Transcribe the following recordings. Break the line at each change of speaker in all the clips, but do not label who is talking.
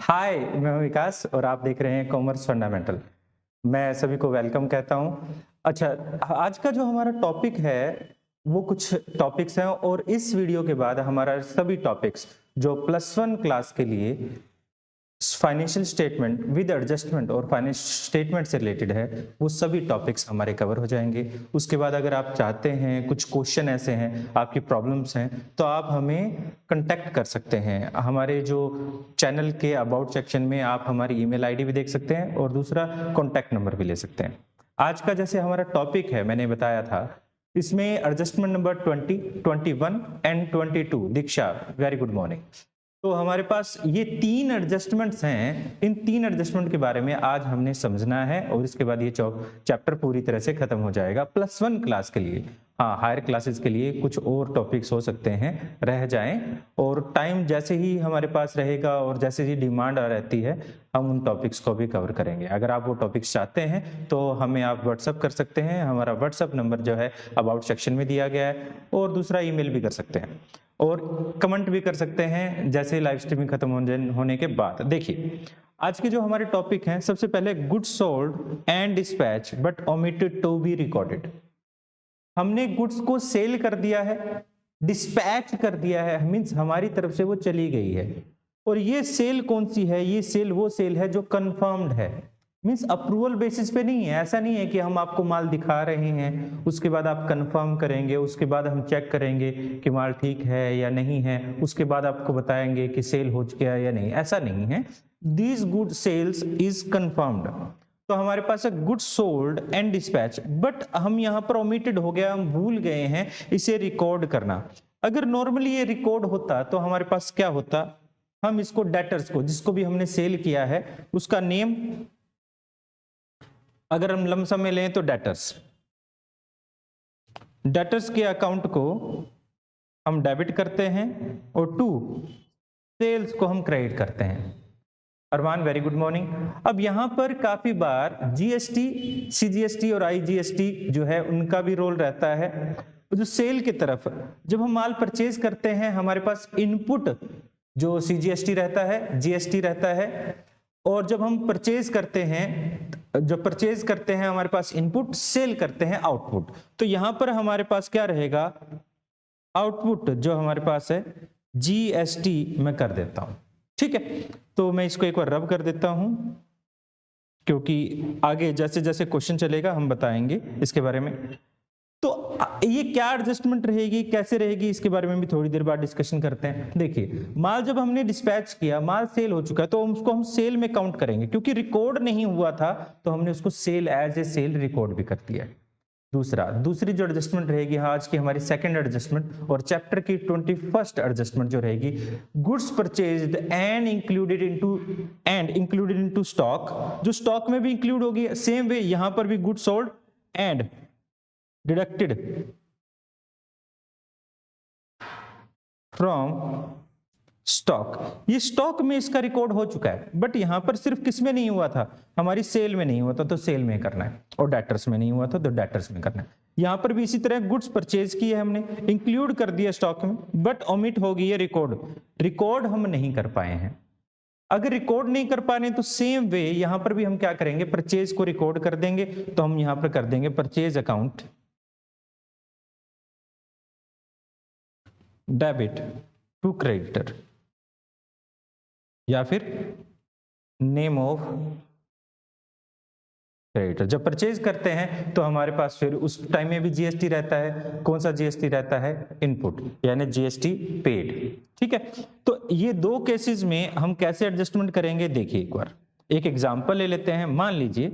हाय, मैं हूं विकास और आप देख रहे हैं कॉमर्स फंडामेंटल। मैं सभी को वेलकम कहता हूं। अच्छा, आज का जो हमारा टॉपिक है, वो कुछ टॉपिक्स हैं और इस वीडियो के बाद हमारा सभी टॉपिक्स जो प्लस वन क्लास के लिए फाइनेंशियल स्टेटमेंट विद एडजस्टमेंट और फाइनेंशियल स्टेटमेंट से रिलेटेड है, वो सभी टॉपिक्स हमारे कवर हो जाएंगे। उसके बाद अगर आप चाहते हैं, कुछ क्वेश्चन ऐसे हैं, आपकी प्रॉब्लम्स हैं, तो आप हमें कांटेक्ट कर सकते हैं। हमारे जो चैनल के अबाउट सेक्शन में आप हमारी ईमेल आईडी भी देख सकते हैं और दूसरा कॉन्टैक्ट नंबर भी ले सकते हैं। आज का जैसे हमारा टॉपिक है, मैंने बताया था, इसमें adjustment number 20, 21 and 22। Diksha, very good morning. तो हमारे पास ये तीन एडजस्टमेंट्स हैं। इन तीन एडजस्टमेंट के बारे में आज हमने समझना है और इसके बाद ये चैप्टर पूरी तरह से खत्म हो जाएगा प्लस वन क्लास के लिए। हाँ, हायर क्लासेस के लिए कुछ और टॉपिक्स हो सकते हैं रह जाएं, और टाइम जैसे ही हमारे पास रहेगा और जैसे ही डिमांड आ रहती है, हम उन टॉपिक्स को भी कवर करेंगे। अगर आप वो टॉपिक्स चाहते हैं तो हमें आप व्हाट्सअप कर सकते हैं। हमारा व्हाट्सअप नंबर जो है अबाउट सेक्शन में दिया गया है, और दूसरा ईमेल भी कर सकते हैं और कमेंट भी कर सकते हैं जैसे लाइव स्ट्रीमिंग खत्म होने के बाद। देखिए, आज के जो हमारे टॉपिक हैं, सबसे पहले goods sold and dispatch but omitted to be recorded. हमने गुड्स को सेल कर दिया है, डिस्पैच कर दिया है, मींस हमारी तरफ से वो चली गई है। और ये सेल कौन सी है? ये सेल वो सेल है जो कंफर्म्ड है, मींस अप्रूवल बेसिस पे नहीं है। ऐसा नहीं है कि हम आपको माल दिखा रहे हैं, उसके बाद आप कंफर्म करेंगे, उसके बाद हम चेक करेंगे कि माल ठीक है या नहीं है, उसके बाद आपको बताएंगे कि सेल हो गया या नहीं। ऐसा नहीं है। This good sales is confirmed. तो हमारे पास है good sold and dispatch, but हम यहाँ पर ओमिटेड हो गया, हम भूल गए हैं इसे रिकॉर्ड करना। अगर नॉर्मली ये रिकॉर्ड होता तो हमारे पास क्या होता? हम इसको डेटर्स को, जिसको भी हमने सेल किया है, उसका नेम, अगर हम लमसम में लें तो डेटर्स के अकाउंट को हम डेबिट करते हैं और टू सेल्स को हम क्रेडिट करते हैं। अरमान, वेरी गुड मॉर्निंग। अब यहां पर काफी बार जीएसटी, सीजीएसटी और आईजीएसटी जो है उनका भी रोल रहता है। जो सेल की तरफ जब हम माल परचेज करते हैं, हमारे पास इनपुट जो सीजीएसटी रहता है, जीएसटी रहता है, और जब हम परचेज करते हैं, हमारे पास इनपुट, सेल करते हैं आउटपुट। तो यहां पर हमारे पास क्या रहेगा? आउटपुट जो हमारे पास है जीएसटी में कर देता हूं। ठीक है, तो मैं इसको एक बार रब कर देता हूं, क्योंकि आगे जैसे जैसे क्वेश्चन चलेगा हम बताएंगे इसके बारे में। तो ये क्या एडजस्टमेंट रहेगी, कैसे रहेगी, इसके बारे में भी थोड़ी देर बाद डिस्कशन करते हैं। देखिए, माल जब हमने डिस्पैच किया, माल सेल हो चुका है, तो उसको हम सेल में काउंट करेंगे, क्योंकि रिकॉर्ड नहीं हुआ था तो हमने उसको sale as a sale record भी कर दिया है। दूसरी जो एडजस्टमेंट रहेगी, आज की हमारी सेकंड एडजस्टमेंट और चैप्टर की 21st एडजस्टमेंट जो रहेगी, goods purchased and included into stock, जो स्टॉक में भी इंक्लूड होगी। सेम वे यहां पर भी goods sold and deducted from stock. ये स्टॉक में इसका रिकॉर्ड हो चुका है, बट यहां पर सिर्फ किस में नहीं हुआ था? हमारी सेल में नहीं हुआ था तो सेल में करना है, और डेटर्स में नहीं हुआ था तो डेटर्स में करना है। यहां पर भी इसी तरह गुड्स परचेज की है हमने, इंक्लूड कर दिया स्टॉक में, बट ओमिट हो गई है रिकॉर्ड हम नहीं कर पाए हैं। अगर रिकॉर्ड नहीं कर पा रहे तो सेम वे यहां पर भी हम क्या करेंगे? परचेज को रिकॉर्ड कर देंगे। तो हम यहां पर कर देंगे purchase account debit to creditor, या फिर नेम ऑफ क्रेडिटर। जब परचेज करते हैं तो हमारे पास फिर उस टाइम में भी जीएसटी रहता है। कौन सा जीएसटी रहता है? इनपुट, यानी जीएसटी पेड। ठीक है, तो ये दो केसेस में हम कैसे एडजस्टमेंट करेंगे, देखिए एक बार एक एग्जांपल ले लेते हैं। मान लीजिए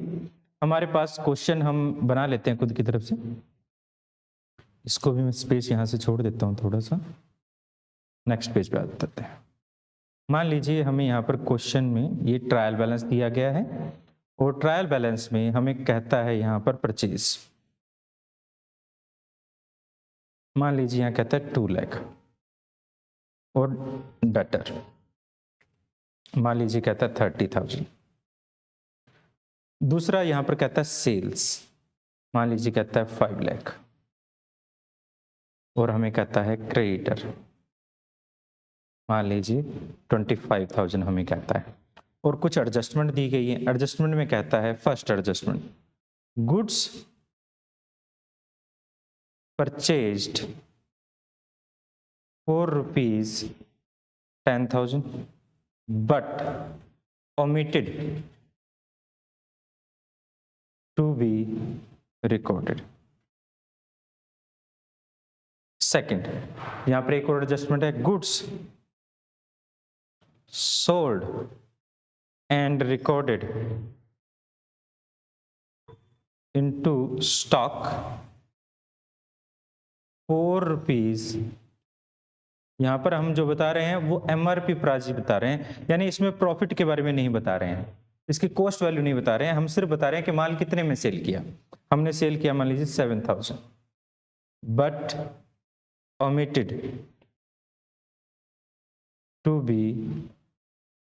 हमारे पास क्वेश्चन हम बना लेते हैं खुद की तरफ से। इसको भी मैं स्पेस यहां से छोड़ देता हूं थोड़ा सा, नेक्स्ट पेज पे आ जाते हैं। मान लीजिए हमें यहाँ पर क्वेश्चन में ये ट्रायल बैलेंस दिया गया है, और ट्रायल बैलेंस में हमें कहता है यहाँ पर परचेज। मान लीजिए यहाँ कहता है 2 लाख, और डेटर मान लीजिए कहता है 30,000। दूसरा यहाँ पर कहता है सेल्स, मान लीजिए कहता है 5 लाख, और हमें कहता है क्रेडिटर, मान लीजिए 25,000 हमें कहता है। और कुछ एडजस्टमेंट दी गई है। एडजस्टमेंट में कहता है first adjustment, goods purchased for ₹10,000 but omitted to be recorded। Second, यहां पर एक और एडजस्टमेंट है, goods sold and recorded into stock ₹4। यहां पर हम जो बता रहे हैं वो एमआरपी प्राइस बता रहे हैं, यानी इसमें प्रॉफिट के बारे में नहीं बता रहे हैं, इसकी कॉस्ट वैल्यू नहीं बता रहे हैं, हम सिर्फ बता रहे हैं कि माल कितने में सेल किया। हमने सेल किया मान लीजिए 7,000 but omitted to be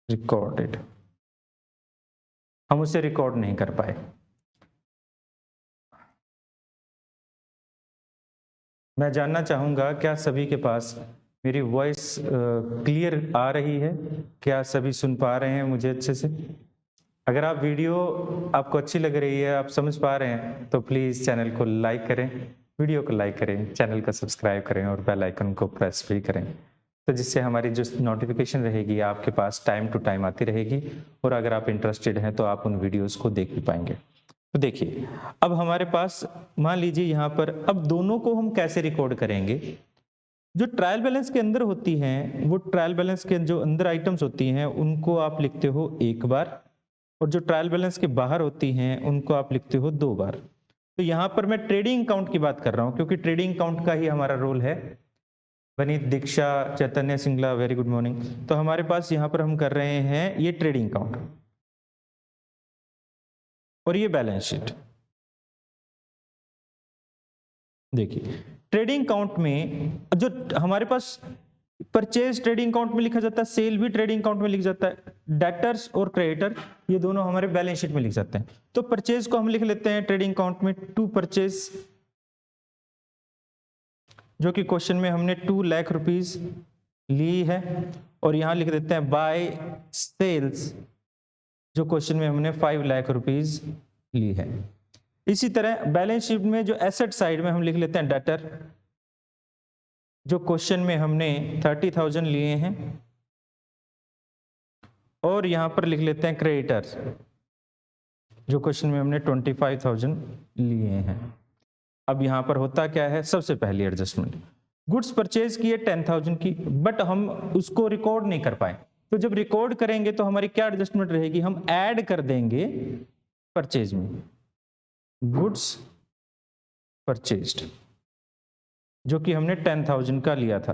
recorded, हम उसे रिकॉर्ड नहीं कर पाए। मैं जानना चाहूंगा क्या सभी के पास मेरी वॉइस क्लियर आ रही है? क्या सभी सुन पा रहे हैं मुझे अच्छे से? अगर आप वीडियो आपको अच्छी लग रही है, आप समझ पा रहे हैं, तो प्लीज चैनल को लाइक करें, वीडियो को लाइक करें, चैनल को सब्सक्राइब करें और बेल आइकन को प्रेस भी करें, तो जिससे हमारी जो नोटिफिकेशन रहेगी आपके पास टाइम टू टाइम आती रहेगी, और अगर आप इंटरेस्टेड हैं तो आप उन वीडियोस को देख भी पाएंगे। तो देखिए, अब हमारे पास मान लीजिए यहाँ पर अब दोनों को हम कैसे रिकॉर्ड करेंगे। जो ट्रायल बैलेंस के अंदर होती हैं, वो ट्रायल बैलेंस के जो अंदर आइटम्स होती हैं उनको आप लिखते हो एक बार, और जो ट्रायल बैलेंस के बाहर होती हैं उनको आप लिखते हो 2 बार। तो यहाँ पर मैं ट्रेडिंग अकाउंट की बात कर रहा हूँ, क्योंकि ट्रेडिंग अकाउंट का ही हमारा रोल है। वनीत, दीक्षा, चैतन्य, सिंगला, वेरी गुड मॉर्निंग। तो हमारे पास यहाँ पर हम कर रहे हैं ये ट्रेडिंग अकाउंट और ये बैलेंस शीट। देखिए, ट्रेडिंग अकाउंट में जो हमारे पास परचेज ट्रेडिंग अकाउंट में लिखा जाता है, सेल भी ट्रेडिंग अकाउंट में लिखा जाता है, डेटर्स और क्रेडिटर ये दोनों हमारे बैलेंस शीट में लिख जाते हैं। तो परचेज को हम लिख लेते हैं ट्रेडिंग अकाउंट में टू परचेज, जो कि क्वेश्चन में हमने 2 लाख रुपीस ली है, और यहां लिख देते हैं बाय सेल्स, जो क्वेश्चन में हमने 5 लाख रुपीस ली है। इसी तरह बैलेंस शीट में जो एसेट साइड में हम लिख लेते हैं डेटर, जो क्वेश्चन में हमने 30,000 लिए हैं, और यहां पर लिख लेते हैं क्रेडिटर्स, जो क्वेश्चन में हमने 25,000 लिए हैं। अब यहां पर होता क्या है, सबसे पहली एडजस्टमेंट, गुड्स परचेज किए 10,000 की, बट हम उसको रिकॉर्ड नहीं कर पाए। तो जब रिकॉर्ड करेंगे तो हमारी क्या एडजस्टमेंट रहेगी, हम ऐड कर देंगे परचेज में, गुड्स परचेज्ड, जो कि हमने 10,000 का लिया था।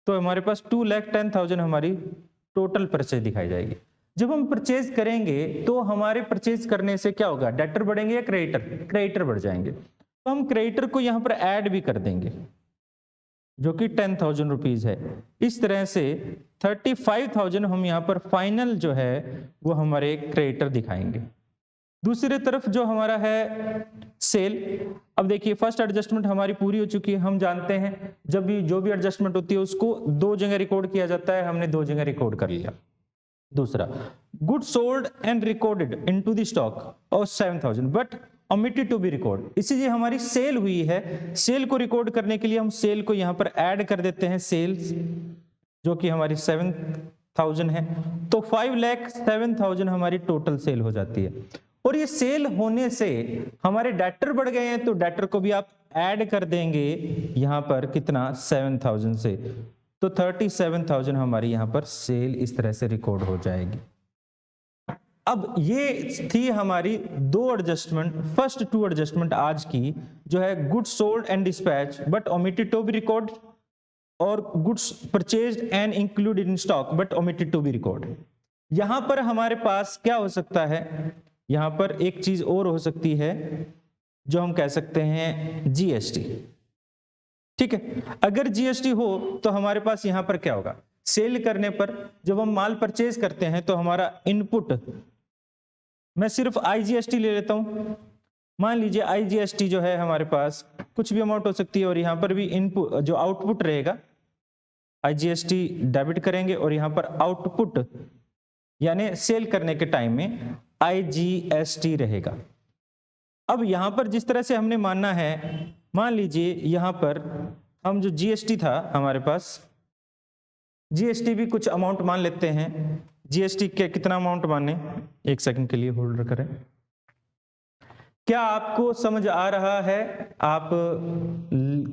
तो हमारे पास 2,10,000 हमारी टोटल परचेज दिखाई जाएगी। जब हम परचेज करेंगे तो हमारे परचेज करने से क्या होगा, डेटर बढ़ेंगे या क्रेडिटर? क्रेडिटर बढ़ जाएंगे। तो हम क्रेडिटर को यहां पर ऐड भी कर देंगे, जो कि 10,000 रुपीज है। इस तरह से 35,000 हम यहां पर फाइनल जो है वो हमारे क्रेडिटर दिखाएंगे। दूसरी तरफ जो हमारा है सेल, अब देखिए फर्स्ट एडजस्टमेंट हमारी पूरी हो चुकी है। हम जानते हैं जब भी जो भी एडजस्टमेंट होती है उसको 2 जगह रिकॉर्ड किया जाता है, हमने 2 जगह रिकॉर्ड कर लिया। दूसरा, good sold and recorded into the stock of 7,000 but omitted to be record. इसीलिए हमारी सेल हुई है, सेल को रिकॉर्ड करने के लिए हम सेल को यहां पर ऐड कर देते हैं, सेल्स जो कि हमारी 7,000 है। तो 5,07,000 हमारी टोटल सेल हो जाती है। और ये सेल होने से हमारे डेटर बढ़ गए हैं, तो डेटर को भी आप ऐड कर देंगे यहां पर कितना, 7,000 से, तो 37,000 हमारी यहां पर सेल इस तरह से रिकॉर्ड हो जाएगी। अब ये थी हमारी 2 एडजस्टमेंट, फर्स्ट 2 एडजस्टमेंट आज की, जो है goods sold and dispatch but omitted to be record, और goods purchased and included in stock but omitted to be record. यहां पर हमारे पास क्या हो सकता है, यहां पर एक चीज और हो सकती है जो हम कह सकते हैं जीएसटी। ठीक है, अगर जीएसटी हो तो हमारे पास यहां पर क्या होगा, सेल करने पर जब हम माल परचेज करते हैं तो हमारा इनपुट, मैं सिर्फ आईजीएसटी ले लेता हूं, मान लीजिए आईजीएसटी जो है हमारे पास कुछ भी अमाउंट हो सकती है, और यहां पर भी इनपुट जो आउटपुट रहेगा आईजीएसटी डेबिट करेंगे, और यहां पर आउटपुट यानी सेल करने के टाइम में IGST रहेगा। अब यहां पर जिस तरह से हमने मानना है, मान लीजिए यहां पर हम जो GST था हमारे पास, GST भी कुछ अमाउंट मान लेते हैं। GST के कितना अमाउंट माने, एक सेकंड के लिए होल्ड करें। क्या आपको समझ आ रहा है? आप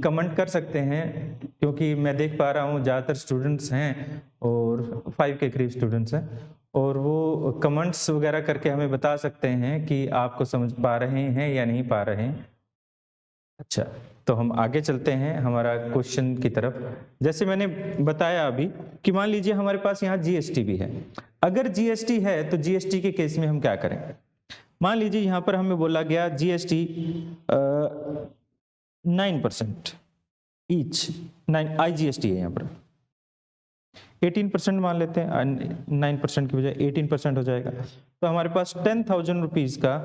कमेंट कर सकते हैं, क्योंकि मैं देख पा रहा हूं ज्यादातर स्टूडेंट्स हैं और 5 के करीब स्टूडेंट्स हैं, और वो कमेंट्स वगैरह करके हमें बता सकते हैं कि आपको समझ पा रहे हैं या नहीं पा रहे हैं। अच्छा, तो हम आगे चलते हैं हमारा क्वेश्चन की तरफ। जैसे मैंने बताया अभी कि मान लीजिए हमारे पास यहाँ GST भी है। अगर GST है तो GST के केस में हम क्या करें? मान लीजिए यहां पर हमें बोला गया GST 9% ईच, 9 IGST है यहाँ पर, 18% मान लेते हैं, 9% की बजाय 18% हो जाएगा। तो हमारे पास 10,000 रुपीज का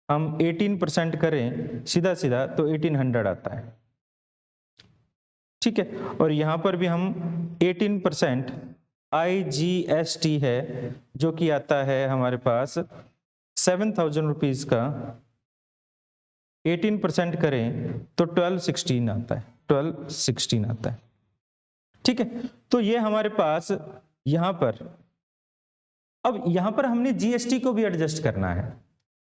हम 18% करें सीधा सीधा तो 1800 आता है, ठीक है। और यहां पर भी हम 18% IGST है जो कि आता है हमारे पास 7,000 रुपीज का 18% करें तो 1216 आता है, 1216 आता है, ठीक है। तो ये हमारे पास यहां पर, अब यहां पर हमने GST को भी एडजस्ट करना है।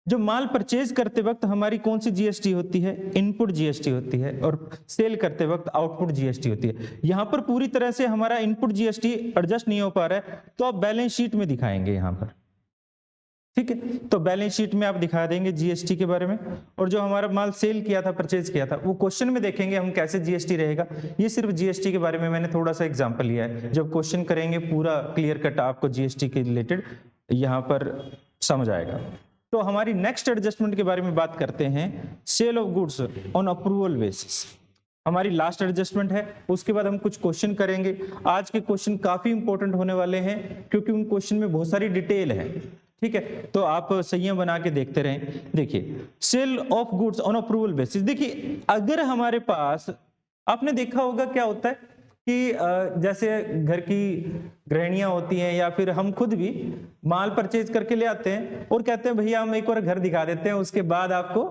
जो माल परचेज करते वक्त हमारी कौन सी GST होती है? इनपुट GST होती है, और सेल करते वक्त आउटपुट GST होती है। यहां पर पूरी तरह से हमारा इनपुट GST एडजस्ट नहीं हो पा रहा है, तो आप बैलेंस शीट में दिखाएंगे यहां पर, ठीक है। तो बैलेंस शीट में आप दिखा देंगे GST के बारे में, और जो हमारा माल सेल किया था, परचेज किया था, वो क्वेश्चन में देखेंगे हम कैसे GST रहेगा। ये सिर्फ GST के बारे में मैंने थोड़ा सा एग्जांपल लिया है। जब क्वेश्चन करेंगे पूरा क्लियर कट आपको GST के रिलेटेड यहाँ पर समझ आएगा। तो हमारी नेक्स्ट एडजस्टमेंट के बारे में बात करते हैं, sale of goods on approval basis. हमारी लास्ट एडजस्टमेंट है, उसके बाद हम कुछ क्वेश्चन करेंगे। आज के क्वेश्चन काफी इंपॉर्टेंट होने वाले हैं, क्योंकि उन क्वेश्चन में बहुत सारी डिटेल है, ठीक है। तो आप सही बना के देखते रहें। देखिए, sale of goods on approval basis. देखिए, अगर हमारे पास, आपने देखा होगा क्या होता है कि जैसे घर की गृहिणियां होती हैं या फिर हम खुद भी माल परचेज करके ले आते हैं और कहते हैं भैया हम एक बार घर दिखा देते हैं, उसके बाद आपको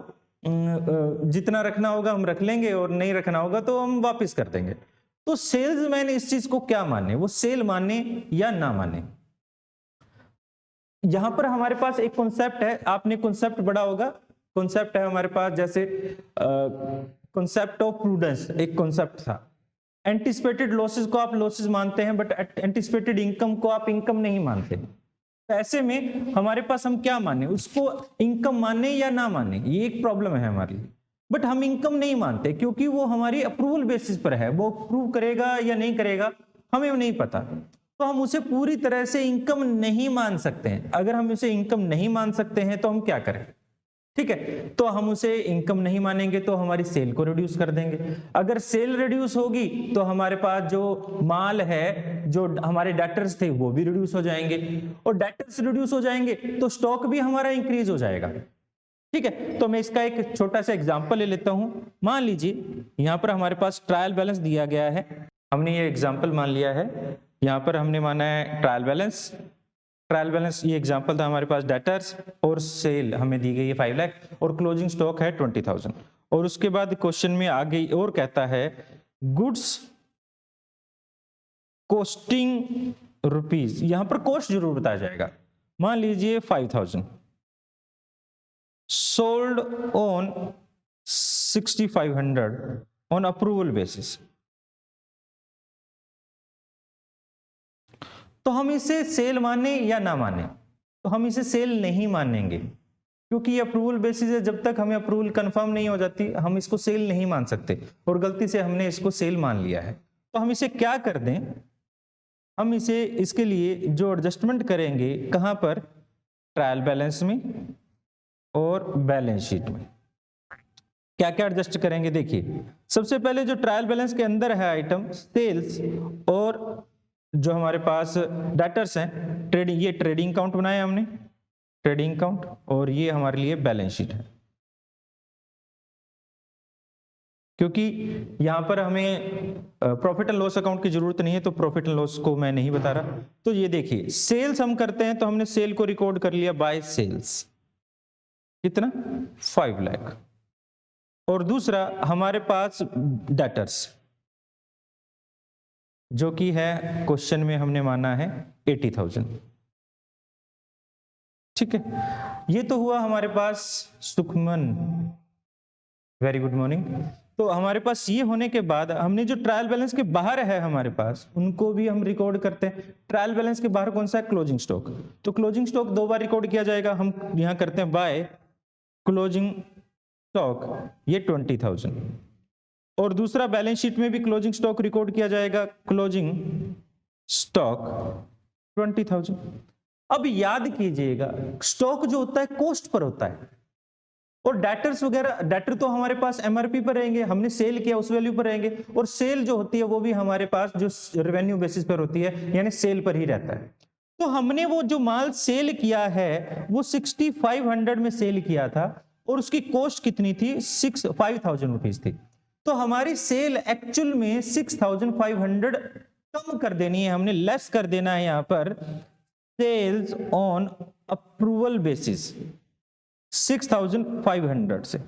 जितना रखना होगा हम रख लेंगे और नहीं रखना होगा तो हम वापस कर देंगे। तो सेल्समैन इस चीज को क्या माने, वो सेल माने या ना माने? यहां पर हमारे पास एक कॉन्सेप्ट है, आपने कॉन्सेप्ट पढ़ा होगा। कॉन्सेप्ट है हमारे पास, जैसे कॉन्सेप्ट ऑफ प्रूडेंस एक कॉन्सेप्ट था। एंटिसिपेटेड लॉसेस को आप लॉसेस मानते हैं, बट एंटिसिपेटेड इनकम को आप इनकम नहीं मानते। तो ऐसे में हमारे पास हम क्या माने, उसको इनकम माने या ना माने, ये एक प्रॉब्लम है हमारी। बट हम इनकम नहीं मानते क्योंकि वो हमारी अप्रूवल बेसिस पर है, वो अप्रूव करेगा या नहीं करेगा हमें नहीं पता, तो हम उसे पूरी तरह से इनकम नहीं मान सकते हैं। अगर हम उसे इनकम नहीं मान सकते हैं तो हम क्या करें, ठीक है। तो हम उसे इनकम नहीं मानेंगे तो हमारी सेल को रिड्यूस कर देंगे। अगर सेल रिड्यूस होगी तो हमारे पास जो माल है, जो हमारे डेटर्स थे वो भी रिड्यूस हो जाएंगे, और डेटर्स रिड्यूस हो जाएंगे तो स्टॉक भी हमारा इंक्रीज हो जाएगा, ठीक है। तो मैं इसका एक छोटा सा एग्जांपल ले लेता हूं। मान लीजिए यहां पर हमारे पास ट्रायल बैलेंस दिया गया है, हमने ये एग्जाम्पल मान लिया है। यहां पर हमने माना है ट्रायल बैलेंस। ट्रायल बैलेंस ये एग्जांपल था हमारे पास, डेटर्स और सेल हमें दी गई है 5 लाख और क्लोजिंग स्टॉक है 20,000। और उसके बाद क्वेश्चन में आगे और कहता है गुड्स कॉस्टिंग रुपीज, यहां पर कॉस्ट जरूर बताया जाएगा। मान लीजिए 5,000 sold on 6,500 on approval basis. तो हम इसे सेल माने या ना माने? तो हम इसे सेल नहीं मानेंगे, क्योंकि ये अप्रूवल बेसिस है। जब तक हमें अप्रूवल कंफर्म नहीं हो जाती हम इसको सेल नहीं मान सकते, और गलती से हमने इसको सेल मान लिया है। तो हम इसे क्या कर दें, हम इसे इसके लिए जो एडजस्टमेंट करेंगे कहां पर, ट्रायल बैलेंस में और बैलेंस शीट में। क्या क्या एडजस्ट करेंगे, देखिए सबसे पहले जो ट्रायल बैलेंस के अंदर है आइटम सेल्स, और जो हमारे पास डेटर्स हैं ट्रेडिंग, ये ट्रेडिंग अकाउंट बनाया हमने, ट्रेडिंग अकाउंट, और ये हमारे लिए बैलेंस शीट है। क्योंकि यहां पर हमें प्रॉफिट एंड लॉस अकाउंट की जरूरत नहीं है, तो प्रॉफिट एंड लॉस को मैं नहीं बता रहा। तो ये देखिए सेल्स हम करते हैं तो हमने सेल को रिकॉर्ड कर लिया बाय सेल्स, कितना 5 लाख। और दूसरा हमारे पास डेटर्स, जो कि है क्वेश्चन में हमने माना है 80,000। ठीक है, ये तो हुआ हमारे पास सुखमन, वेरी गुड मॉर्निंग। तो हमारे पास ये होने के बाद हमने जो ट्रायल बैलेंस के बाहर है हमारे पास, उनको भी हम रिकॉर्ड करते हैं। ट्रायल बैलेंस के बाहर कौन सा है? Closing stock. तो क्लोजिंग स्टॉक 2 बार रिकॉर्ड किया जाएगा, हम यहां करते हैं बाय क्लोजिंग स्टॉक, ये 20,000। और दूसरा बैलेंस शीट में भी क्लोजिंग स्टॉक रिकॉर्ड किया जाएगा, क्लोजिंग स्टॉक 20,000। अब याद कीजिएगा स्टॉक जो होता है कॉस्ट पर होता है, और डेटर्स वगैरह, डेटर तो हमारे पास एमआरपी पर रहेंगे, हमने सेल किया उस वैल्यू पर रहेंगे, और सेल जो होती है वो भी हमारे पास जो रेवेन्यू बेसिस पर होती है, यानी सेल पर ही रहता है। तो हमने वो जो माल सेल किया है वो 6500 में सेल किया था, और उसकी कॉस्ट कितनी थी? 5,000 रुपीज थी। तो हमारी सेल एक्चुअल में 6,500 कम कर देनी है, हमने लेस कर देना है यहां पर सेल्स ऑन अप्रूवल बेसिस 6,500 से।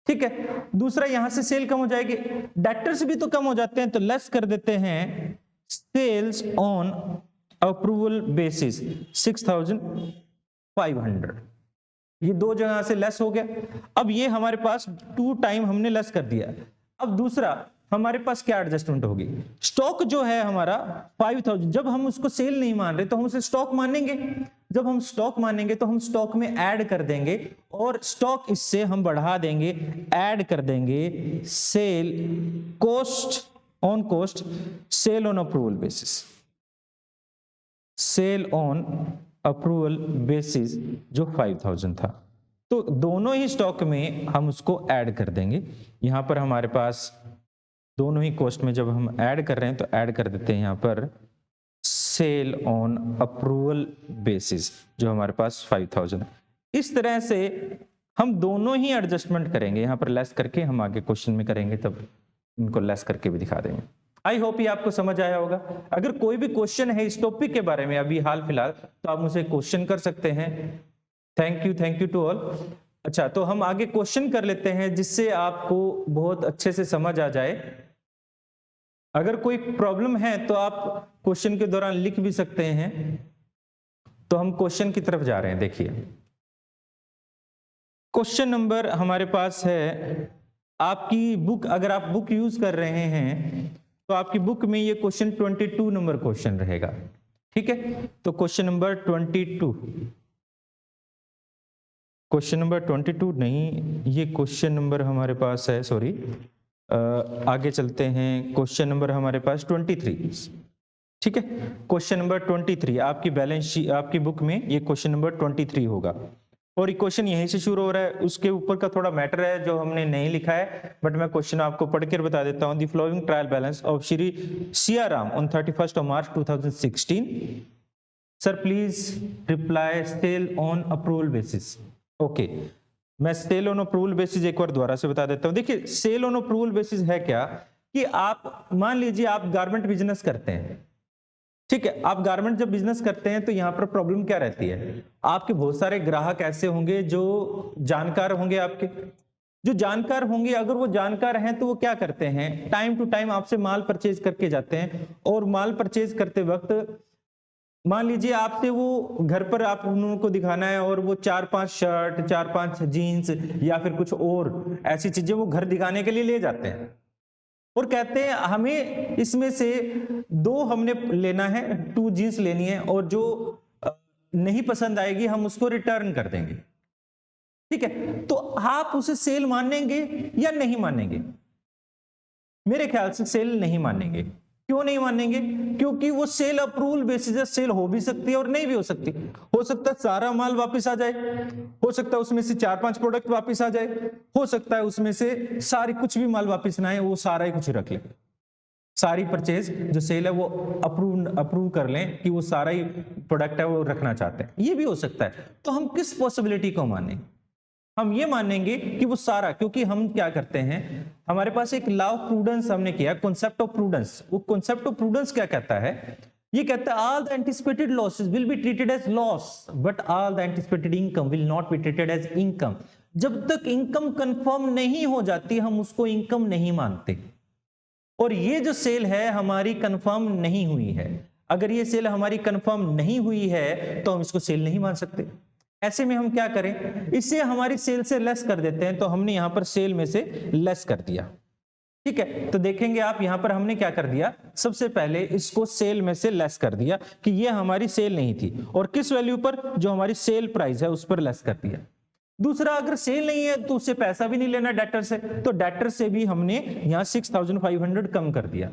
ठीक है, दूसरा यहां से सेल कम हो जाएगी, डेटर्स भी तो कम हो जाते हैं, तो लेस कर देते हैं सेल्स ऑन अप्रूवल बेसिस 6,500। ये 2 जगह से लेस हो गया। अब ये हमारे पास 2 टाइम हमने लेस कर दिया। अब दूसरा हमारे पास क्या एडजस्टमेंट होगी? स्टॉक जो है हमारा 5,000, जब हम उसको सेल नहीं मान रहे तो हम उसे स्टॉक मानेंगे, जब हम स्टॉक मानेंगे तो हम स्टॉक में ऐड कर देंगे, और स्टॉक इससे हम बढ़ा देंगे, ऐड कर देंगे sale cost on cost, sale on approval basis, sale on approval basis जो 5,000 था। तो दोनों ही स्टॉक में हम उसको ऐड कर देंगे। यहां पर हमारे पास दोनों ही कॉस्ट में जब हम ऐड कर रहे हैं तो ऐड कर देते हैं यहां पर सेल ऑन अप्रूवल बेसिस जो हमारे पास 5,000। इस तरह से हम दोनों ही एडजस्टमेंट करेंगे, यहां पर लेस करके हम आगे क्वेश्चन में करेंगे तब इनको लेस करके भी दिखा देंगे। आई होप ये आपको समझ आया होगा। अगर कोई भी क्वेश्चन है इस टॉपिक के बारे में अभी हाल फिलहाल, तो आप मुझे क्वेश्चन कर सकते हैं। Thank you to all. अच्छा, तो हम आगे क्वेश्चन कर लेते हैं जिससे आपको बहुत अच्छे से समझ आ जाए। अगर कोई प्रॉब्लम है तो आप क्वेश्चन के दौरान लिख भी सकते हैं। तो हम क्वेश्चन की तरफ जा रहे हैं। देखिए क्वेश्चन नंबर हमारे पास है, आपकी बुक, अगर आप बुक यूज कर रहे हैं तो आपकी बुक में ये क्वेश्चन 22 नंबर क्वेश्चन रहेगा। ठीक है, तो क्वेश्चन नंबर 22, क्वेश्चन नंबर 22 नहीं, ये क्वेश्चन नंबर हमारे पास है, सॉरी, आगे चलते हैं। क्वेश्चन नंबर हमारे पास 23। ठीक है, क्वेश्चन नंबर 23 आपकी बैलेंस शीट, आपकी बुक में ये क्वेश्चन नंबर 23 होगा, और ये क्वेश्चन यहीं से शुरू हो रहा है। उसके ऊपर का थोड़ा मैटर है जो हमने नहीं लिखा है, बट मैं क्वेश्चन आपको पढ़ कर बता देता हूं। The following trial balance of Shri Siyaram on 31st of March 2016। Sir please reply sale on approval basis. Okay, मैं सेल ऑन अप्रूवल बेसिस एक बार दोबारा से बता देता हूं। देखिए सेल ऑन अप्रूवल बेसिस है क्या कि आप मान लीजिए आप गारमेंट बिजनेस करते हैं। ठीक है, आप गारमेंट जब बिजनेस करते हैं तो यहां पर प्रॉब्लम क्या रहती है, आपके बहुत सारे ग्राहक ऐसे होंगे जो जानकार होंगे, आपके जो जानकार होंगे, अगर वो जानकार हैं तो वो क्या करते हैं, टाइम टू टाइम आपसे माल परचेज करके जाते हैं। और माल परचेज करते वक्त मान लीजिए आपसे वो घर पर आप उनको दिखाना है, और वो 4-5 शर्ट, 4-5 जीन्स या फिर कुछ और ऐसी चीजें वो घर दिखाने के लिए ले जाते हैं, और कहते हैं हमें इसमें से 2 हमने लेना है, 2 जीन्स लेनी है, और जो नहीं पसंद आएगी हम उसको रिटर्न कर देंगे। ठीक है, तो आप उसे सेल मानेंगे या नहीं मानेंगे? मेरे ख्याल से सेल नहीं मानेंगे। क्यों नहीं मानेंगे? क्योंकि वो सेल अप्रूवल बेसिस है, सेल हो भी सकती है और नहीं भी हो सकती। हो सकता है सारा माल वापस आ जाए, हो सकता है उसमें से 4-5 प्रोडक्ट वापस आ जाए, हो सकता है उसमें से सारी कुछ भी माल वापस ना आए, वो सारा ही कुछ रख ले, सारी परचेज जो सेल है वो अप्रूव कर लें कि वो सारा ही प्रोडक्ट है वो रखना चाहते हैं, ये भी हो सकता है। तो हम किस पॉसिबिलिटी को माने? हम ये मानेंगे कि वो सारा, क्योंकि हम क्या करते हैं, हमारे पास एक लॉ ऑफ प्रूडेंस हमने किया, कॉन्सेप्ट ऑफ प्रूडेंस। वो कॉन्सेप्ट ऑफ प्रूडेंस क्या कहता है, ये कहता है all the anticipated losses will be treated as loss but all the anticipated income will not be treated as income. जब तक इनकम कंफर्म नहीं हो जाती हम उसको इनकम नहीं मानते। और ये जो सेल है हमारी कंफर्म नहीं हुई है, अगर ये सेल हमारी कंफर्म नहीं हुई है तो हम इसको सेल नहीं मान सकते। ऐसे में हम क्या करें, इससे हमारी सेल से लेस कर देते हैं। तो हमने यहां पर सेल में से लेस कर दिया, ठीक है। तो देखेंगे आप यहां पर हमने क्या कर दिया, सबसे पहले इसको सेल में से लेस कर दिया कि ये हमारी सेल नहीं थी, और किस वैल्यू पर, जो हमारी सेल प्राइस है उस पर लेस कर दिया। दूसरा, अगर सेल नहीं है तो उससे पैसा भी नहीं लेना डेटर से, तो डेटर से भी हमने यहां 6500 कम कर दिया।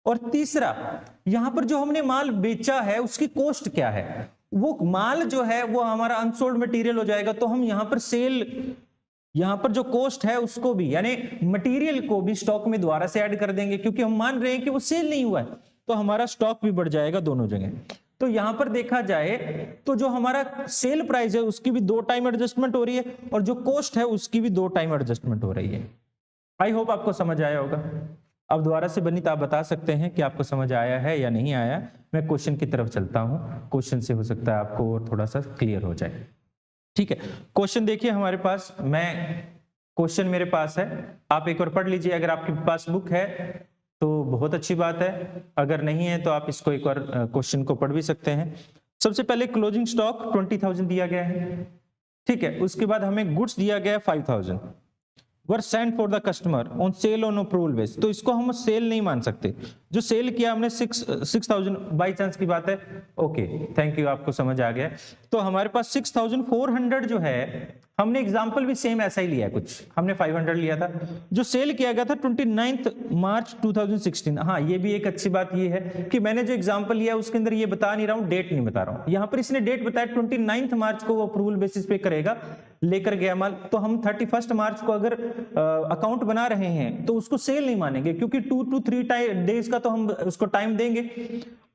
और तीसरा, यहां पर जो हमने माल बेचा है उसकी कॉस्ट क्या है, वो माल जो है वो हमारा अनसोल्ड मटेरियल हो जाएगा। तो हम यहां पर सेल, यहां पर जो कॉस्ट है उसको भी, यानी मटेरियल को भी स्टॉक में दोबारा से ऐड कर देंगे, क्योंकि हम मान रहे हैं कि वो सेल नहीं हुआ है, तो हमारा स्टॉक भी बढ़ जाएगा दोनों जगह। तो यहां पर देखा जाए तो जो हमारा सेल प्राइस है उसकी भी 2 टाइम एडजस्टमेंट हो रही है, और जो कॉस्ट है उसकी भी 2 टाइम एडजस्टमेंट हो रही है। आई होप आपको समझ आया होगा। अब दोबारा से बनी तो आप बता सकते हैं कि आपको समझ आया है या नहीं आया। मैं क्वेश्चन की तरफ चलता हूं, क्वेश्चन से हो सकता है आपको और थोड़ा सा क्लियर हो जाए। ठीक है, क्वेश्चन देखिए हमारे पास, क्वेश्चन मेरे पास है, आप एक बार पढ़ लीजिए। अगर आपके पास बुक है तो बहुत अच्छी बात है, अगर नहीं है तो आप इसको एक बार क्वेश्चन को पढ़ भी सकते हैं। सबसे पहले क्लोजिंग स्टॉक 20,000 दिया गया है, ठीक है। उसके बाद हमें गुड्स दिया गया है 5,000, were sent for the customer on sale on approval base. तो इसको हम सेल नहीं मान सकते, जो सेल किया हमने 6,000 बाई चांस की बात है। ओके, थैंक यू, आपको समझ आ गया। तो हमारे पास 6,400 जो है, हमने एग्जांपल भी सेम ऐसा ही लिया है, कुछ हमने 500 लिया था, जो सेल किया गया था 29 मार्च 2016। हाँ, ये भी एक अच्छी बात ये है कि मैंने जो एग्जांपल लिया उसके अंदर ये बता नहीं रहा हूं, डेट नहीं बता रहा हूं। यहां पर इसने डेट बताया 29 मार्च को वो अप्रूवल बेसिस पे करेगा, लेकर गया माल। तो हम 31 मार्च को अगर अकाउंट बना रहे हैं तो उसको सेल नहीं मानेंगे, क्योंकि 2 to 3 डेज का तो हम उसको टाइम देंगे।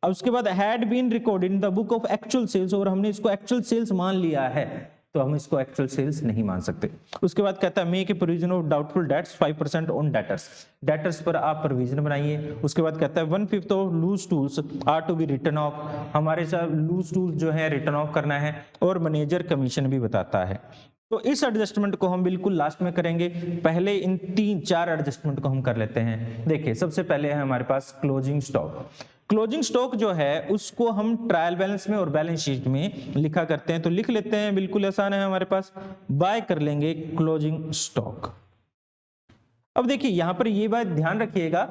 और उसके बाद had been recorded in the book of actual sales, और हमने इसको एक्चुअल सेल्स मान लिया है, तो हम इसको एक्चुअल सेल्स नहीं मान सकते। उसके बाद कहता है make a provision of doubtful debts 5% on debtors, debtors पर आप प्रोविजन बनाइए। उसके बाद कहता है 1/5 of loose tools are to be written off, हमारे साथ लूज टूल्स जो है रिटर्न ऑफ करना है, और मैनेजर कमीशन भी बताता है। तो इस एडजस्टमेंट को हम बिल्कुल लास्ट में करेंगे, पहले इन 3-4 एडजस्टमेंट को हम कर लेते हैं। देखिए, सबसे पहले है हमारे पास क्लोजिंग स्टॉक। क्लोजिंग स्टॉक जो है उसको हम ट्रायल बैलेंस में और बैलेंस शीट में लिखा करते हैं, तो लिख लेते हैं, बिल्कुल आसान है हमारे पास। बाय कर लेंगे क्लोजिंग स्टॉक। अब देखिए यहां पर ये बात ध्यान रखिएगा,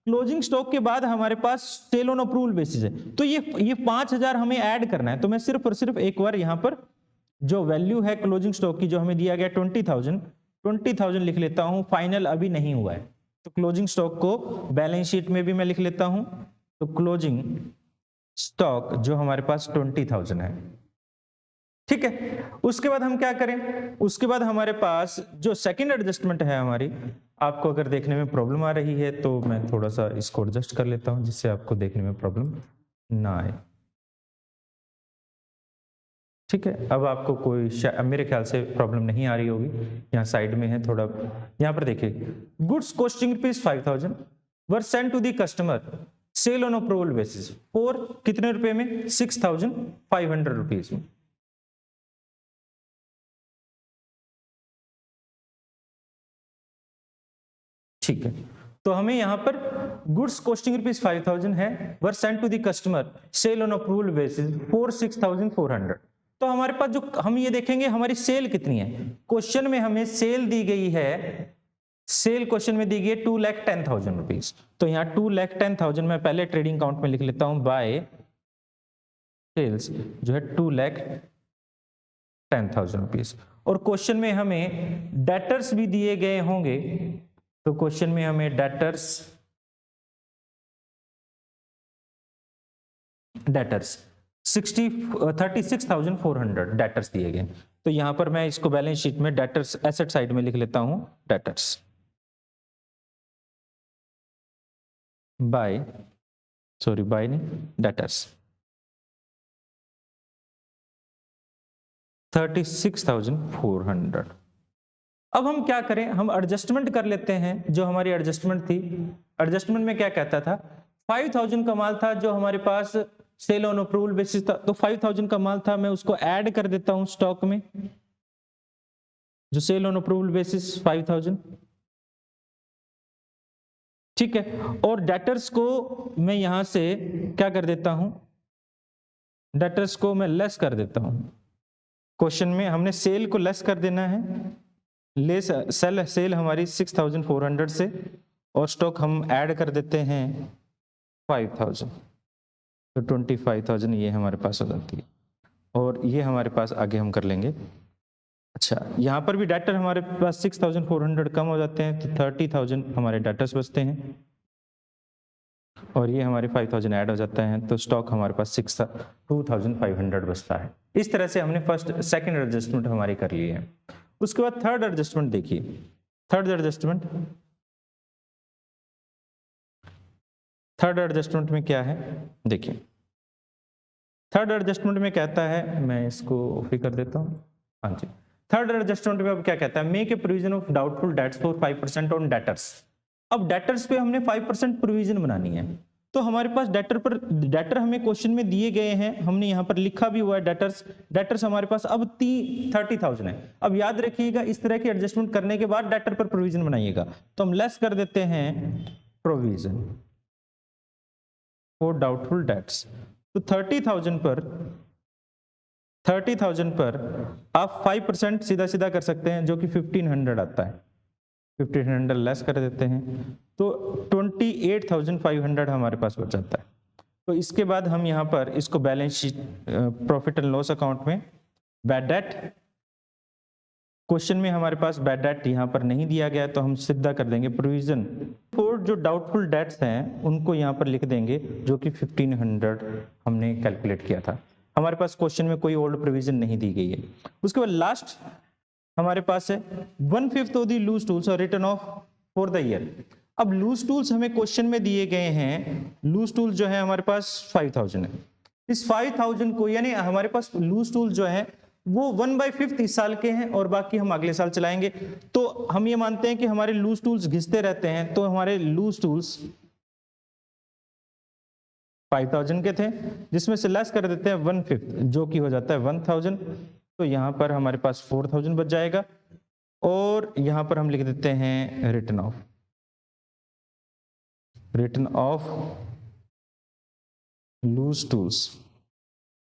क्लोजिंग स्टॉक के बाद हमारे पास सेल ऑन अप्रूवल बेसिस है, तो ये 5,000 हमें ऐड करना है। तो मैं सिर्फ और सिर्फ एक बार यहां पर जो वैल्यू है क्लोजिंग स्टॉक की जो हमें दिया गया 20,000 लिख लेता हूं, फाइनल अभी नहीं हुआ है। तो क्लोजिंग स्टॉक को बैलेंस शीट में भी मैं लिख लेता हूं, तो क्लोजिंग स्टॉक जो हमारे पास 20,000 है, ठीक है। उसके बाद हम क्या करें, उसके बाद हमारे पास जो सेकंड एडजस्टमेंट है हमारी, आपको अगर देखने में प्रॉब्लम आ रही है तो मैं थोड़ा सा इसको एडजस्ट कर लेता हूं, जिससे आपको देखने में प्रॉब्लम ना आए, ठीक है। अब आपको कोई मेरे ख्याल से प्रॉब्लम नहीं आ रही होगी। यहाँ साइड में है थोड़ा, यहाँ पर देखिए, goods costing rupees 5,000 were send to the customer sale on approval basis for कितने रुपए में, 6,500 रुपीज में। ठीक है, तो हमें यहां पर गुड्स कॉस्टिंग रुपीज 5,000 है, were send to the customer sale on approval basis for 6,400। तो हमारे पास जो हम ये देखेंगे हमारी सेल कितनी है, क्वेश्चन में हमें सेल दी गई है, सेल क्वेश्चन में दी गई है 2,10,000 रुपीज। तो यहाँ 2,10,000 मैं पहले ट्रेडिंग अकाउंट में लिख लेता हूं, बाय सेल्स जो है 2,10,000 रुपीज। और क्वेश्चन में हमें डेटर्स भी दिए गए होंगे, तो क्वेश्चन में हमें डेटर्स 36,400 डेटर्स दिए गए। तो यहां पर मैं इसको बैलेंस शीट में डेटर्स एसेट साइड में लिख लेता हूं, डेटर्स बाय नहीं, डेटर्स 36,400। अब हम क्या करें, हम एडजस्टमेंट कर लेते हैं। जो हमारी एडजस्टमेंट थी, एडजस्टमेंट में क्या कहता था, 5000 का माल था जो हमारे पास सेल ऑन अप्रूवल बेसिस था, तो 5000 का माल था, मैं उसको ऐड कर देता हूं स्टॉक में, जो सेल ऑन अप्रूवल बेसिस 5000, ठीक है। और डेटर्स को मैं यहां से क्या कर देता हूं, डेटर्स को मैं लेस कर देता हूं। क्वेश्चन में हमने सेल को लेस कर देना है, लेस सेल हमारी 6400 से, और स्टॉक हम ऐड कर देते हैं 5000, तो 25000 ये हमारे पास हो जाती है, और ये हमारे पास आगे हम कर लेंगे। अच्छा, यहाँ पर भी डेटर हमारे पास 6400 कम हो जाते हैं, तो 30000 हमारे डेटर्स बचते हैं, और ये हमारे 5000 ऐड हो जाता है, तो स्टॉक हमारे पास 2500 बचता है। इस तरह से हमने फर्स्ट सेकंड एडजस्टमेंट हमारी कर ली है। उसके बाद थर्ड एडजस्टमेंट देखिए, थर्ड एडजस्टमेंट में क्या है देखिए। थर्ड एडजस्टमेंट में कहता है, मैं इसको ओपी कर देता हूँ, हाँ जी। थर्ड एडजस्टमेंट में अब क्या कहता है, make a provision of doubtful dates for 5% on debtors. अब डेटर्स पे हमने 5% प्रोविजन बनानी है, तो हमारे पास डेटर हमें क्वेश्चन में दिए गए हैं, हमने यहाँ पर लिखा भी हुआ है डेटर्स हमारे पास अब 30,000 है। अब याद रखिएगा, इस तरह की एडजस्टमेंट करने के बाद डेटर पर प्रोविजन बनाइएगा, तो हम लेस कर देते हैं प्रोविजन फॉर डाउटफुल डेट्स। तो 30,000 पर आप 5% सीधा सीधा कर सकते हैं, जो कि 1500 आता है, 1500 लेस कर देते हैं, तो 28,500 हमारे पास बच जाता है। तो इसके बाद हम यहाँ पर इसको balance sheet profit and loss account में बैड डेट, क्वेश्चन में हमारे पास बैड डेट यहाँ पर नहीं दिया गया, तो हम सीधा कर देंगे प्रोविजन फॉर जो डाउटफुल डेट्स हैं उनको यहाँ पर लिख देंगे, जो कि 1500 हमने कैलकुलेट किया था। हमारे पास क्वेश्चन में कोई ओल्ड प्रोविजन नहीं दी गई है। उसके बाद लास्ट हमारे पास है 1/5 ऑफ द लूज टूल्स और return of for the year. अब लूज टूल्स हमें क्वेश्चन में दिए गए हैं, लूज टूल्स जो है हमारे पास 5000 है। इस 5000 को, यानी हमारे पास लूज टूल्स जो है वो 1/5 इस साल के हैं, और बाकी हम अगले साल चलाएंगे। तो हम ये मानते हैं कि हमारे लूज टूल्स घिसते रहते हैं, तो हमारे लूज टूल्स 5000 के थे, जिसमें से लेस कर देते हैं 1/5, जो कि हो जाता है 1000। तो यहाँ पर हमारे पास 4000 बच जाएगा, और यहाँ पर हम लिख देते हैं रिटर्न ऑफ लूज टूल्स,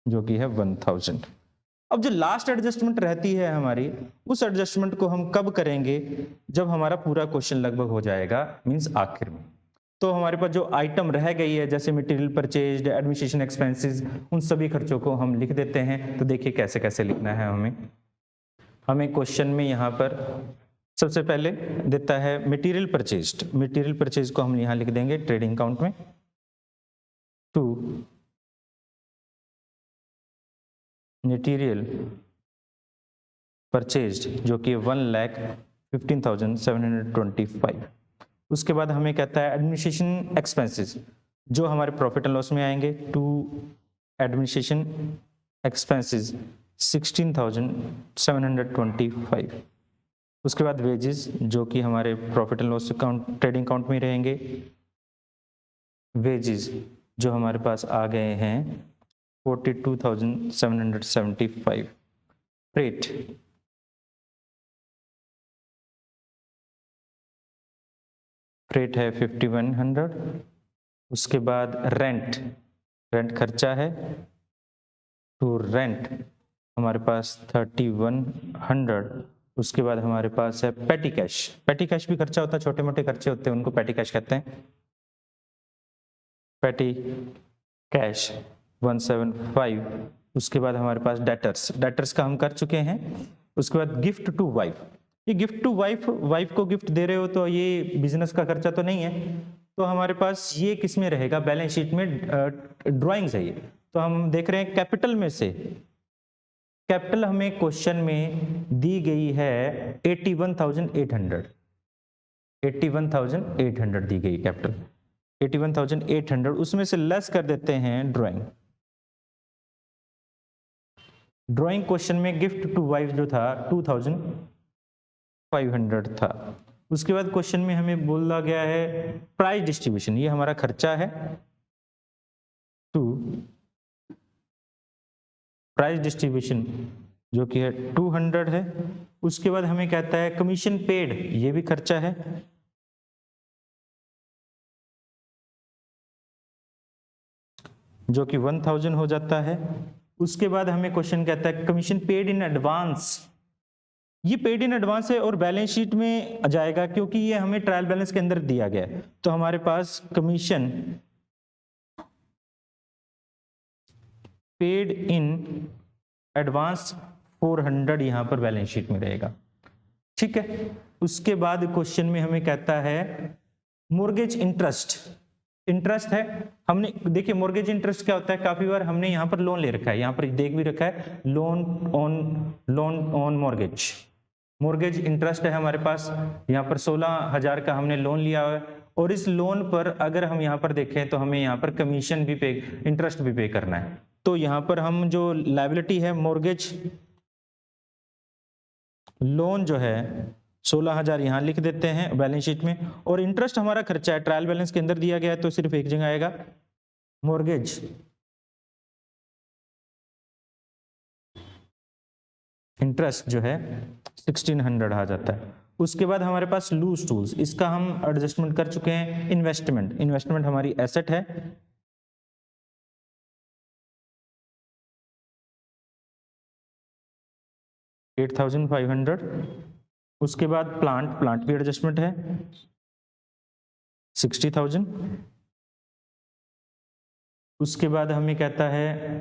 जो कि है 1000। अब जो लास्ट एडजस्टमेंट रहती है हमारी, उस एडजस्टमेंट को हम कब करेंगे, जब हमारा पूरा क्वेश्चन लगभग हो जाएगा, मींस आखिर में। तो हमारे पास जो आइटम रह गई है, जैसे मटेरियल परचेज्ड, एडमिनिस्ट्रेशन एक्सपेंसेस, उन सभी खर्चों को हम लिख देते हैं। तो देखिए कैसे कैसे लिखना है हमें क्वेश्चन में यहाँ पर सबसे पहले देता है मटेरियल परचेज को हम यहाँ लिख देंगे ट्रेडिंग अकाउंट में, टू मटेरियल परचेज्ड, जो कि 1,15,725। उसके बाद हमें कहता है एडमिनिस्ट्रेशन एक्सपेंसेस, जो हमारे प्रॉफिट एंड लॉस में आएंगे, टू एडमिनिस्ट्रेशन एक्सपेंसेस 16,725। उसके बाद वेजेस, जो कि हमारे profit and loss account trading account में रहेंगे, वेजेस जो हमारे पास आ गए हैं 42,775। फ्रेट है 5100। उसके बाद रेंट खर्चा है, टू रेंट हमारे पास 3100। उसके बाद हमारे पास है पेटी कैश भी खर्चा होता है, छोटे मोटे खर्चे होते हैं, उनको पेटी कैश कहते हैं। पेटी कैश 175। उसके बाद हमारे पास डेटर्स का हम कर चुके हैं। उसके बाद गिफ्ट टू वाइफ, ये गिफ्ट टू वाइफ को गिफ्ट दे रहे हो, तो ये बिजनेस का खर्चा तो नहीं है, तो हमारे पास ये किस में रहेगा, बैलेंस शीट में ड्राइंग्स है ये। तो हम देख रहे हैं कैपिटल में से, कैपिटल हमें क्वेश्चन में दी गई है 81,800 दी गई कैपिटल 81,800, उसमें से लेस कर देते हैं ड्राइंग क्वेश्चन में गिफ्ट टू वाइफ जो था 500 था। उसके बाद क्वेश्चन में हमें बोला गया है प्राइस डिस्ट्रीब्यूशन, ये हमारा खर्चा है टू प्राइस डिस्ट्रीब्यूशन जो कि है 200 है। उसके बाद हमें कहता है कमीशन पेड, ये भी खर्चा है, जो कि 1000 हो जाता है। उसके बाद हमें क्वेश्चन कहता है कमीशन पेड इन एडवांस, ये पेड इन एडवांस है और बैलेंस शीट में आ जाएगा क्योंकि ये हमें ट्रायल बैलेंस के अंदर दिया गया है। तो हमारे पास कमीशन पेड इन एडवांस 400 यहां पर बैलेंस शीट में रहेगा, ठीक है। उसके बाद क्वेश्चन में हमें कहता है मोर्गेज इंटरेस्ट, इंटरेस्ट है, हमने देखिए मोर्गेज इंटरेस्ट क्या होता है, काफी बार हमने यहाँ पर लोन ले रखा है, यहाँ पर देख भी रखा है loan on mortgage, mortgage interest है हमारे पास, यहाँ पर 16,000 का हमने लोन लिया है और इस लोन पर अगर हम यहाँ पर देखें तो हमें यहाँ पर कमीशन भी पे, इंटरेस्ट भी पे करना है। तो यहाँ पर हम जो लायबिलिटी है मोर्गेज लोन जो है 16,000 यहाँ लिख देते हैं बैलेंस शीट में, और इंटरेस्ट हमारा खर्चा है, ट्रायल बैलेंस के अंदर दिया गया है तो सिर्फ एक जगह आएगा मोर्गेज इंटरेस्ट जो है 1600 आ जाता है। उसके बाद हमारे पास लूज टूल्स, इसका हम एडजस्टमेंट कर चुके हैं। इन्वेस्टमेंट, इन्वेस्टमेंट हमारी एसेट है, $8,500। उसके बाद प्लांट, प्लांट भी एडजस्टमेंट है 60,000। उसके बाद हमें कहता है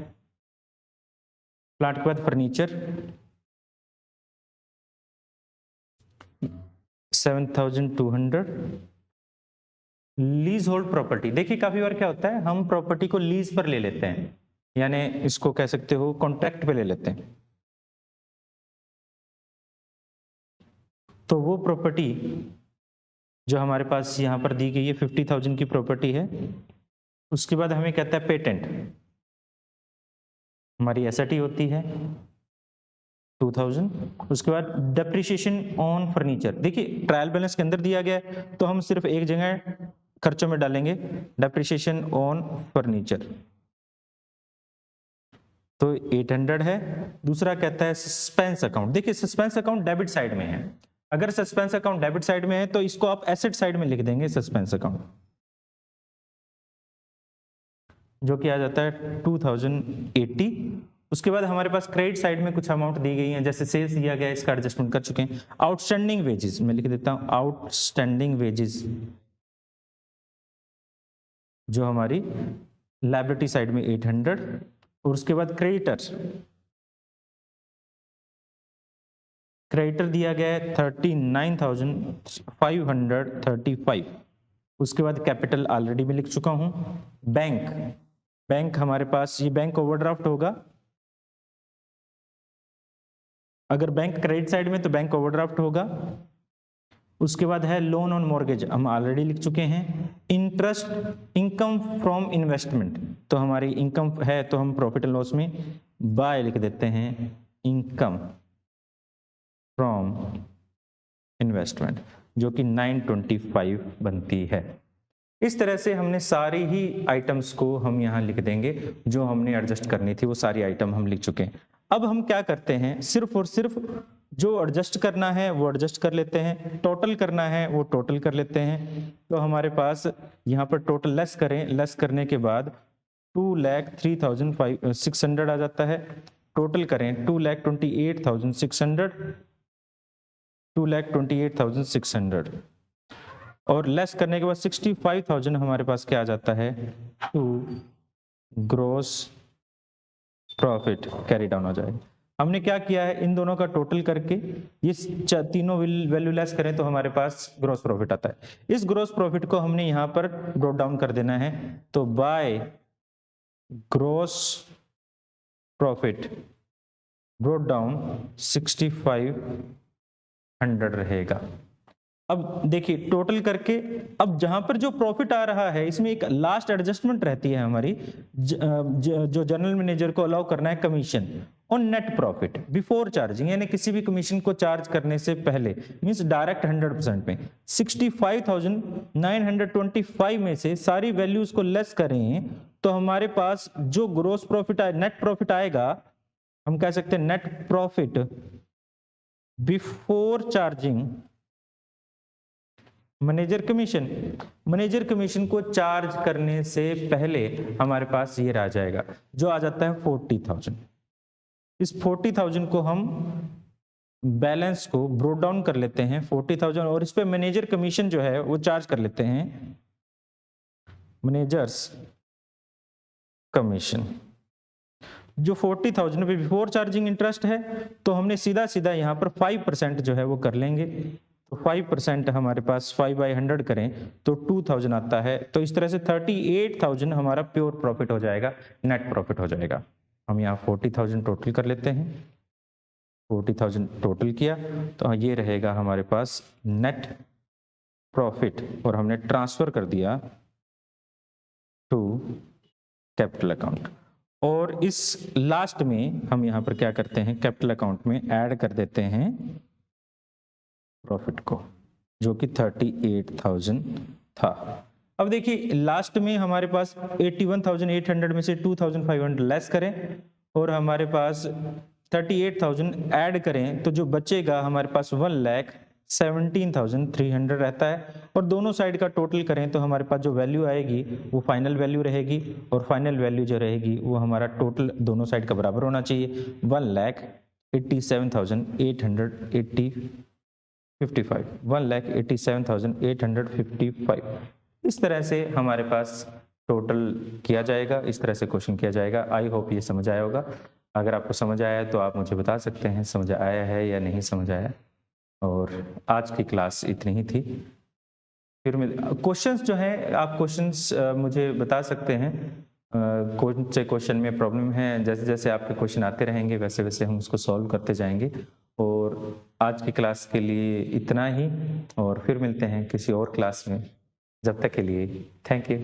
प्लांट के बाद फर्नीचर 7,200। लीज होल्ड प्रॉपर्टी, देखिए काफी बार क्या होता है हम प्रॉपर्टी को लीज पर ले लेते हैं, यानी इसको कह सकते हो कॉन्ट्रैक्ट पे ले लेते हैं, तो वो प्रॉपर्टी जो हमारे पास यहाँ पर दी गई है 50,000 की प्रॉपर्टी है। उसके बाद हमें कहता है पेटेंट, हमारी एसेट ही होती है 2000। उसके बाद डेप्रिसिएशन ऑन फर्नीचर, देखिए ट्रायल बैलेंस के अंदर दिया गया है तो हम सिर्फ एक जगह खर्चों में डालेंगे डेप्रिसिएशन ऑन फर्नीचर, तो 800 है। दूसरा कहता है सस्पेंस अकाउंट, देखिए सस्पेंस अकाउंट डेबिट साइड में है, अगर सस्पेंस अकाउंट डेबिट साइड में है तो इसको आप एसेट साइड में लिख देंगे सस्पेंस अकाउंट, जो कि आ जाता है 2080। उसके बाद हमारे पास क्रेडिट साइड में कुछ अमाउंट दी गई है, जैसे सेल्स दिया गया है, इसका एडजस्टमेंट कर चुके हैं। आउटस्टैंडिंग वेजेस मैं लिख देता हूं, आउटस्टैंडिंग वेजेस जो हमारी लायबिलिटी साइड में 800। और उसके बाद क्रेडिटर, क्रेडिटर दिया गया है 39,535। उसके बाद कैपिटल ऑलरेडी मैं लिख चुका हूं। बैंक, बैंक हमारे पास ये बैंक ओवरड्राफ्ट होगा, अगर बैंक क्रेडिट साइड में तो बैंक ओवरड्राफ्ट होगा। उसके बाद है लोन ऑन मॉर्गेज, हम ऑलरेडी लिख चुके हैं। इंटरेस्ट इनकम फ्रॉम इन्वेस्टमेंट, तो हमारी इनकम है तो हम प्रॉफिट एंड लॉस में बाय लिख देते हैं इनकम फ्रॉम इन्वेस्टमेंट, जो कि 925 बनती है। इस तरह से हमने सारी ही आइटम्स को हम यहाँ लिख देंगे, जो हमने एडजस्ट करनी थी वो सारी आइटम हम लिख चुके हैं। अब हम क्या करते हैं, सिर्फ और सिर्फ जो एडजस्ट करना है वो एडजस्ट कर लेते हैं, टोटल करना है वो टोटल कर लेते हैं। तो हमारे पास यहाँ पर टोटल लेस करें, लेस करने के बाद 2,03,600 आ जाता है। टोटल करें 2,28,600, 2,28,600 और लेस करने के बाद 65,000 हमारे पास क्या आ जाता है, to gross profit carry down हो जाएगा। हमने क्या किया है, इन दोनों का टोटल करके ये तीनों वैल्यू लेस करें तो हमारे पास ग्रॉस प्रॉफिट आता है। इस ग्रॉस प्रॉफिट को हमने यहाँ पर ब्रोट डाउन कर देना है, तो by gross profit brought down 6500 रहेगा। अब देखिए टोटल करके, अब जहां पर जो प्रॉफिट आ रहा है इसमें एक लास्ट एडजस्टमेंट रहती है हमारी, जो जनरल मैनेजर को अलाउ करना है commission on net profit before charging, यानी किसी भी कमीशन को चार्ज करने से पहले, मींस डायरेक्ट 100% में 65,925 में से सारी वैल्यूज को लेस करें तो हमारे पास जो ग्रोस प्रॉफिट आए, नेट प्रॉफिट आएगा, हम कह सकते हैं net profit before charging manager commission को चार्ज करने से पहले हमारे पास ये रह जाएगा, जो आ जाता है 40,000। इस 40,000 को हम बैलेंस को ब्रोक डाउन कर लेते हैं 40,000, और इस पे मैनेजर कमीशन जो है वो चार्ज कर लेते हैं, मैनेजर्स कमीशन जो 40,000 पे बिफोर चार्जिंग इंटरेस्ट है, तो हमने सीधा सीधा यहाँ पर 5% जो है वो कर लेंगे। तो 5% हमारे पास 5/100 करें तो 2,000 आता है। तो इस तरह से 38,000 हमारा प्योर प्रॉफिट हो जाएगा, नेट प्रॉफिट हो जाएगा। हम यहाँ 40,000 टोटल कर लेते हैं, 40,000 टोटल किया तो ये रहेगा हमारे पास नेट प्रॉफिट, और हमने ट्रांसफर कर दिया टू कैपिटल अकाउंट। और इस लास्ट में हम यहाँ पर क्या करते हैं, कैपिटल अकाउंट में ऐड कर देते हैं प्रॉफिट को, जो कि 38,000 था। अब देखिए लास्ट में हमारे पास 81,800 में से 2,500 लेस करें और हमारे पास 38,000 ऐड करें तो जो बचेगा हमारे पास 1,17,300 रहता है। और दोनों साइड का टोटल करें तो हमारे पास जो वैल्यू आएगी वो फाइनल वैल्यू रहेगी, और फाइनल वैल्यू जो रहेगी वो हमारा टोटल दोनों साइड का बराबर होना चाहिए, 1,87,855। इस तरह से हमारे पास टोटल किया जाएगा, इस तरह से क्वेश्चन किया जाएगा। आई होप ये समझ आया होगा। अगर आपको समझ आया तो आप मुझे बता सकते हैं समझ आया है या नहीं समझ आया। और आज की क्लास इतनी ही थी। फिर क्वेश्चंस जो हैं, आप क्वेश्चंस मुझे बता सकते हैं, कौन से क्वेश्चन में प्रॉब्लम है। जैसे जैसे आपके क्वेश्चन आते रहेंगे वैसे वैसे हम उसको सॉल्व करते जाएंगे। और आज की क्लास के लिए इतना ही, और फिर मिलते हैं किसी और क्लास में। जब तक के लिए थैंक यू।